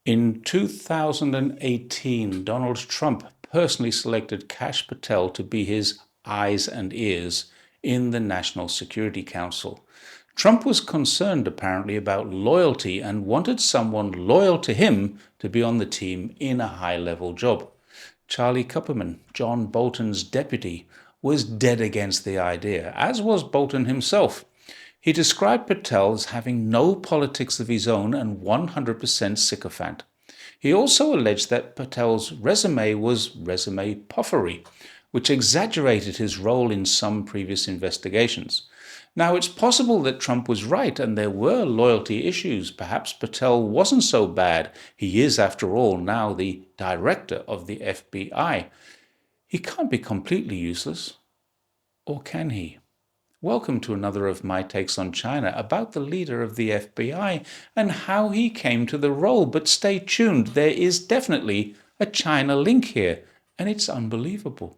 In 2018, Donald Trump personally selected Kash Patel to be his eyes and ears in the National Security Council. Trump was concerned apparently about loyalty and wanted someone loyal to him to be on the team in a high-level job. Charlie Kupperman, John Bolton's deputy, was dead against the idea, as was Bolton himself. He described Patel as having no politics of his own and 100% sycophant. He also alleged that Patel's resume was resume puffery, which exaggerated his role in some previous investigations. Now, it's possible that Trump was right and there were loyalty issues. Perhaps Patel wasn't so bad. He is, after all, now the director of the FBI. He can't be completely useless. Or can he? Welcome to another of my takes on China about the leader of the FBI and how he came to the role. But stay tuned, there is definitely a China link here, and it's unbelievable.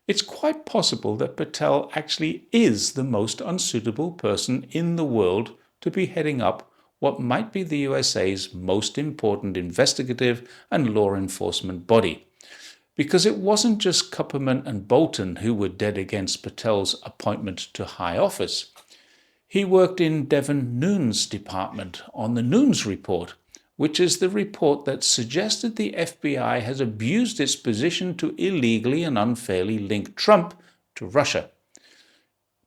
It's quite possible that Patel actually is the most unsuitable person in the world to be heading up what might be the USA's most important investigative and law enforcement body. Because it wasn't just Kupperman and Bolton who were dead against Patel's appointment to high office. He worked in Devon Nunes' department on the Nunes report, which is the report that suggested the FBI has abused its position to illegally and unfairly link Trump to Russia.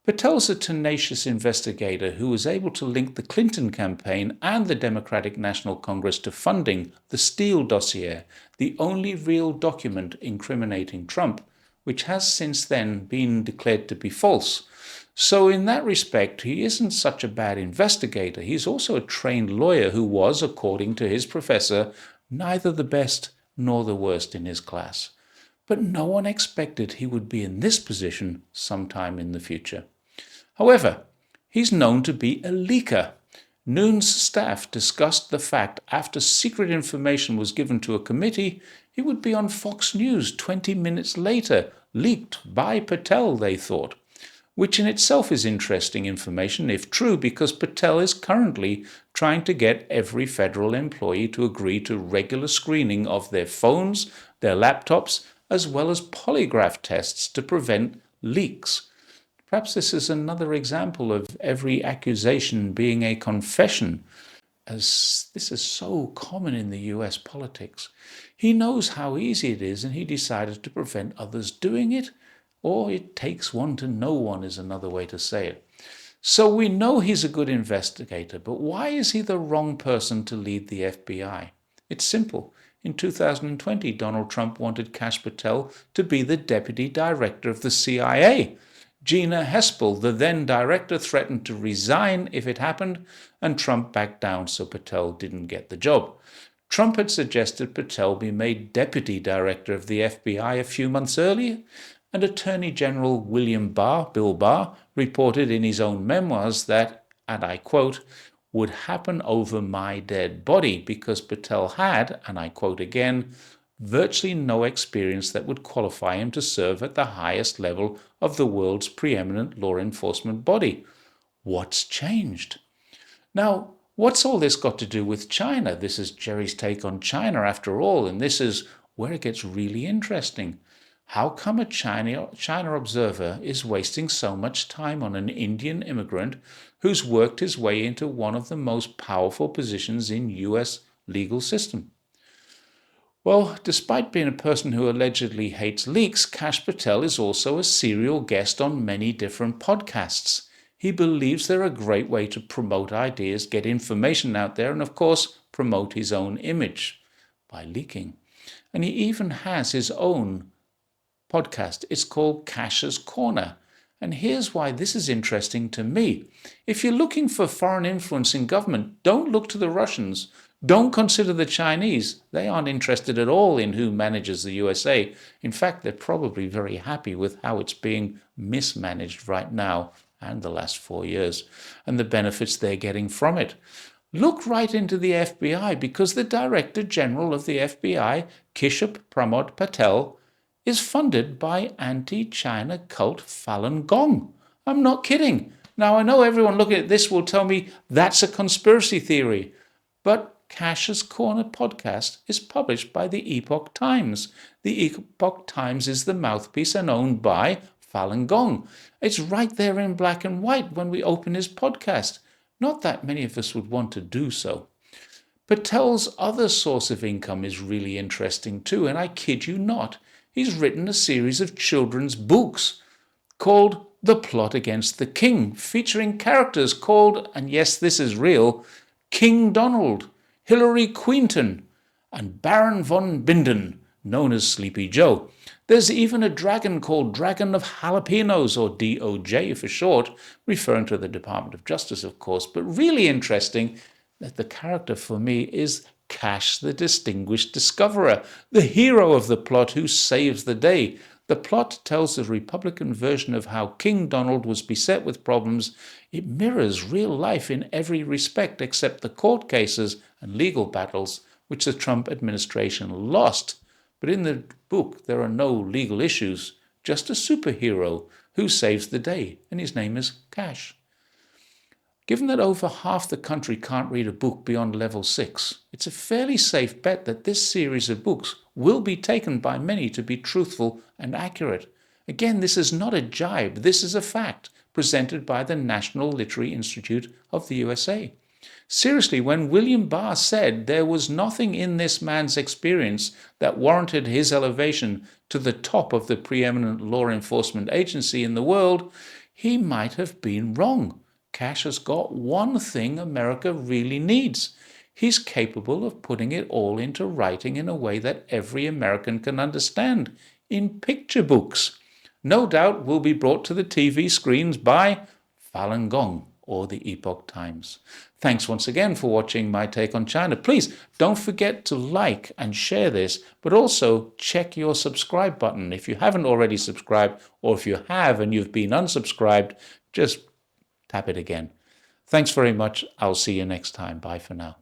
Patel's a tenacious investigator who was able to link the Clinton campaign and the Democratic National Congress to funding the Steele dossier, the only real document incriminating Trump, which has since then been declared to be false. So in that respect, he isn't such a bad investigator. He's also a trained lawyer who was, according to his professor, neither the best nor the worst in his class. But no one expected he would be in this position sometime in the future. However, he's known to be a leaker. Nunes' staff discussed the fact after secret information was given to a committee, it would be on Fox News 20 minutes later, leaked by Patel, they thought, which in itself is interesting information if true, because Patel is currently trying to get every federal employee to agree to regular screening of their phones, their laptops, as well as polygraph tests to prevent leaks. Perhaps this is another example of every accusation being a confession, as this is so common in the US politics. He knows how easy it is, and he decided to prevent others doing it, or it takes one to know one is another way to say it. So we know he's a good investigator, but why is he the wrong person to lead the FBI? It's simple. In 2020, Donald Trump wanted Kash Patel to be the deputy director of the CIA. Gina Haspel, the then director, threatened to resign if it happened, and Trump backed down so Patel didn't get the job. Trump had suggested Patel be made deputy director of the FBI a few months earlier, and Attorney General Bill Barr, reported in his own memoirs that, and I quote, would happen over my dead body because Patel had, and I quote again, virtually no experience that would qualify him to serve at the highest level of the world's preeminent law enforcement body. What's changed? Now, what's all this got to do with China? This is Jerry's take on China after all, and this is where it gets really interesting. How come a China observer is wasting so much time on an Indian immigrant who's worked his way into one of the most powerful positions in US legal system? Well, despite being a person who allegedly hates leaks, Kash Patel is also a serial guest on many different podcasts. He believes they're a great way to promote ideas, get information out there, and of course, promote his own image by leaking. And he even has his own podcast. It's called Kash's Corner. And here's why this is interesting to me. If you're looking for foreign influence in government, don't look to the Russians. Don't consider the Chinese. They aren't interested at all in who manages the USA. In fact, they're probably very happy with how it's being mismanaged right now and the last 4 years, and the benefits they're getting from it. Look right into the FBI, because the Director General of the FBI, Kishore Pramod Patel, is funded by anti-China cult Falun Gong. I'm not kidding. Now, I know everyone looking at this will tell me that's a conspiracy theory, but Cash's Corner podcast is published by the Epoch Times. The Epoch Times is the mouthpiece and owned by Falun Gong. It's right there in black and white when we open his podcast. Not that many of us would want to do so. Patel's other source of income is really interesting too, and I kid you not. He's written a series of children's books called The Plot Against the King, featuring characters called, and yes, this is real, King Donald, Hillary Quinton, and Baron von Binden, known as Sleepy Joe. There's even a dragon called Dragon of Jalapenos, or DOJ for short, referring to the Department of Justice, of course. But really interesting that the character for me is Cash the Distinguished Discoverer, the hero of the plot who saves the day. The plot tells the Republican version of how King Donald was beset with problems. It mirrors real life in every respect except the court cases and legal battles which the Trump administration lost. But in the book, there are no legal issues, just a superhero who saves the day, and his name is Cash. Given that over half the country can't read a book beyond level 6, it's a fairly safe bet that this series of books will be taken by many to be truthful and accurate. Again, this is not a jibe, this is a fact presented by the National Literary Institute of the USA. Seriously, when William Barr said there was nothing in this man's experience that warranted his elevation to the top of the preeminent law enforcement agency in the world, he might have been wrong. Cash has got one thing America really needs. He's capable of putting it all into writing in a way that every American can understand, in picture books. No doubt will be brought to the TV screens by Falun Gong or the Epoch Times. Thanks once again for watching my take on China. Please don't forget to like and share this, but also check your subscribe button. If you haven't already subscribed, or if you have and you've been unsubscribed, just tap it again. Thanks very much. I'll see you next time. Bye for now.